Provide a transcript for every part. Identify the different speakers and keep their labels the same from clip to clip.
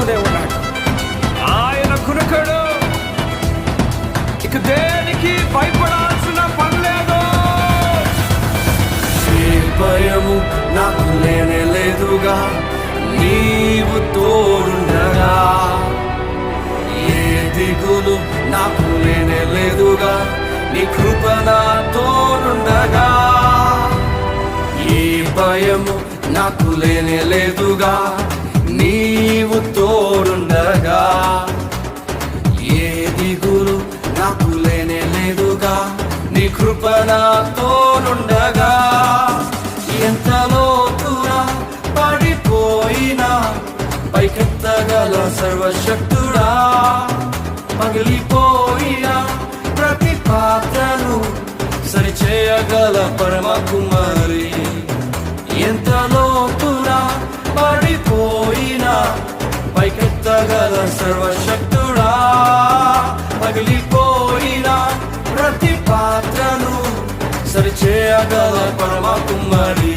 Speaker 1: కాపాడుతూనే ఉన్నాడు. ఆయన కునకడు, ఇక దేనికి భయపడాల్సిన పనిలేదు. ఏ భయము నాకు లేనే లేదుగా, నీవు తోడుండగా. ఏ దిగులు నాకు లేనే లేదుగా, నీ కృప నా తోడుండగా. ఏ భయము నాకు లేనే లేదుగా, నీవు తోడుండగా. ఏ దిగులు నాకు లేనే లేదుగా, నీ కృప నా తోడుండగా. ఎంత లోతురా పడిపోయినా పైకెత్తగల సర్వశక్తుడా, పగిలిపోయిన ప్రతి పాత్రను సరిచేయగల పరమ కుమారి. ఎంత లోతురా పడిపోయినా పైకెత్తగల సర్వశక్తుడా, పగిలిపోయిన ప్రతి పాత్రను సరిచేయగల పరమ కుమారి.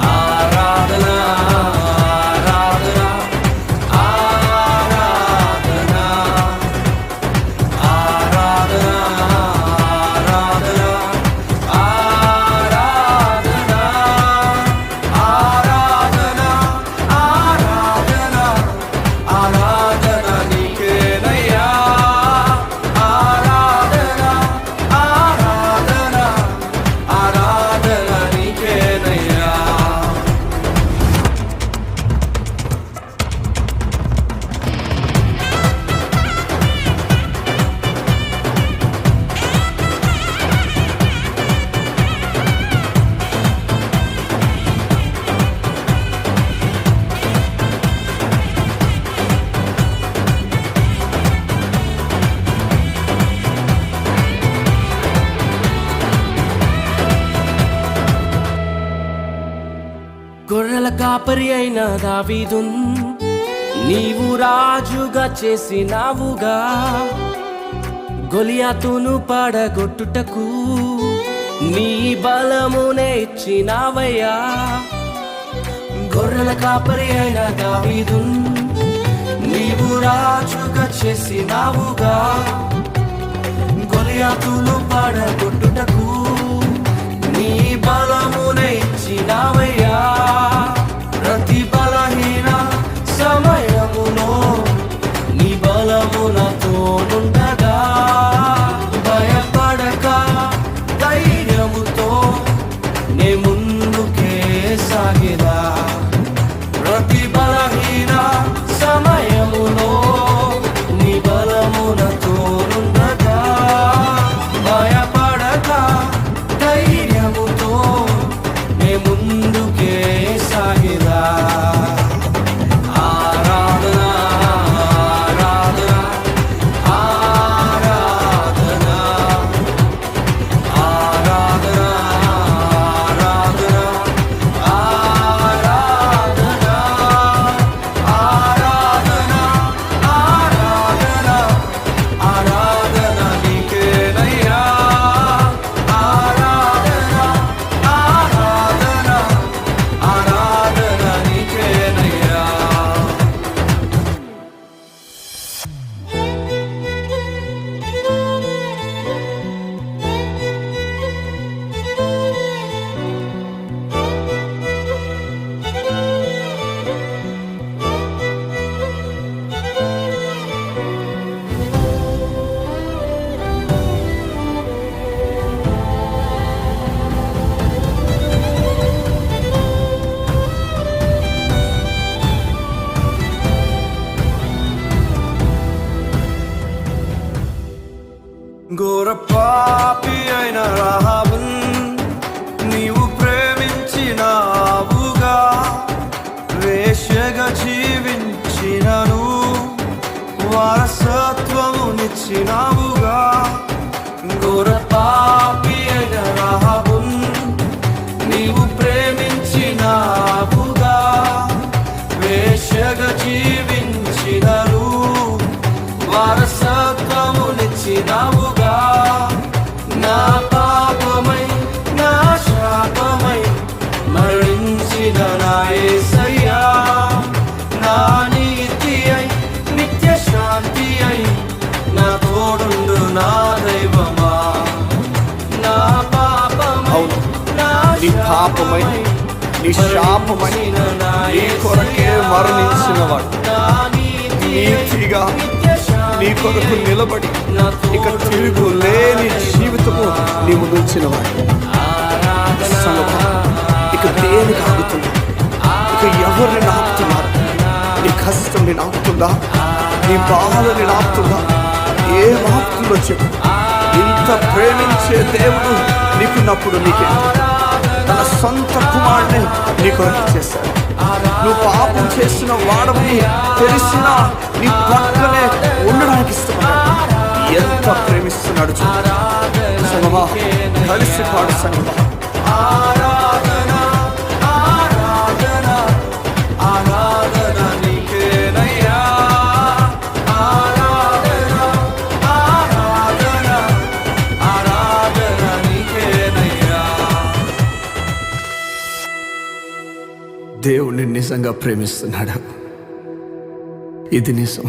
Speaker 1: ఆరాధన గొర్రెల కాపరి అయిన దావీదున్ నీవు రాజుగా చేసినావుగా. గొలియాతును పడగొట్టుటకు నీ బలమునే ఇచ్చినావయ్యా. గొర్రెల కాపరి అయిన దావీదున్ నీవు రాజుగా చేసినావుగా. గొలియాతును పడగొట్టుటకు నీ బలమునే ఇచ్చినావయ్యా. ప్రతి బలహీన సమయములో నీ బలము నాతోనుండగా. భయపడక ధైర్యముతో నే ముందుకే సాగిరా. ప్రతి బలహీన సమయములో నీ బలము నాతోనుండగా. భయపడక ధైర్యముతో నే ముందుకే సాగిరా. ఘోర పాపి అయిన రాహాబున్ నీవు ప్రేమించినావుగా. వేశ్యగా జీవించినను వారసత్వమునిచ్చినావుగా. ఘోర పాపి అయిన రాహాబున్ నీవు ప్రేమించినావుగా. వేశ్యగా జీవించినను వారసత్వమునిచ్చినావుగా. నా పాపమై నా శాపమై మరణించిన నా యేసయ్యా. నా
Speaker 2: నీ శాపమై నీ కొరకే మరణించినవాడు నీతిగా నీ కొరకు నిలబడి ఇక తిరుగు లేని జీవితము నీ ముందుంచినవాడు. ఇక దేనికి ఆగుతున్నా? ఇక ఎవరిని నాకుతున్నారు? నీ కష్టం నేను ఆపుతుందా? నీ బాధని నాపుతుందా? ఏం ఆపుతుందో చెప్పు. ఇంత ప్రేమించే దేవుడు నీకున్నప్పుడు నీకే తన సొంత కుమారుని నీ కొరకు చేశాడు. నువ్వు పాపం చేసిన వాడని తెలిసినా నీ పక్కనే ఉండడానికి ఇష్టపడ్డాడు. ఎంత ప్రేమిస్తున్నాడు చూడు. సంగమా, కలిసి పాడు సంగమా.
Speaker 1: ఆరాధన ఆరాధన ఆరాధన నీకేనయ్యా. ఆరాధన ఆరాధన ఆరాధన నీకేనయ్యా.
Speaker 2: దేవుణ్ణి నిజంగా ప్రేమిస్తున్నాడు. ఇది నిజం.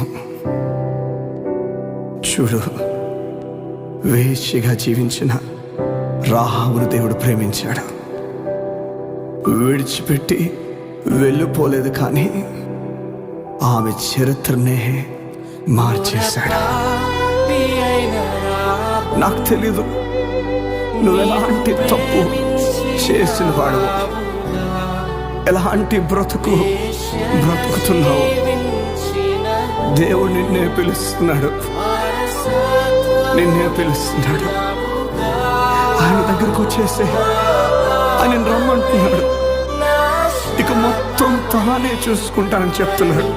Speaker 2: చూడు, వేశ్యగా జీవించిన రాహాబును దేవుడు ప్రేమించాడు. విడిచిపెట్టి వెళ్ళిపోలేదు, కానీ ఆమె చరిత్రనే మార్చేశాడు. నాకు తెలీదు నువ్వెలాంటి తప్పు చేసిన వాడు, ఎలాంటి బ్రతుకుతున్నావు. దేవుడు నిన్నే పిలుస్తున్నాడు. ఆయన దగ్గరకు వచ్చేసే ఆయన రమ్మంటున్నాడు. ఇక మొత్తం తానే చూసుకుంటానని చెప్తున్నాడు.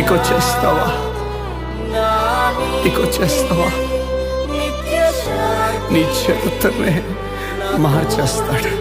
Speaker 2: ఇక వచ్చేస్తావా? నీ చరిత్రనే మార్చేస్తాడు.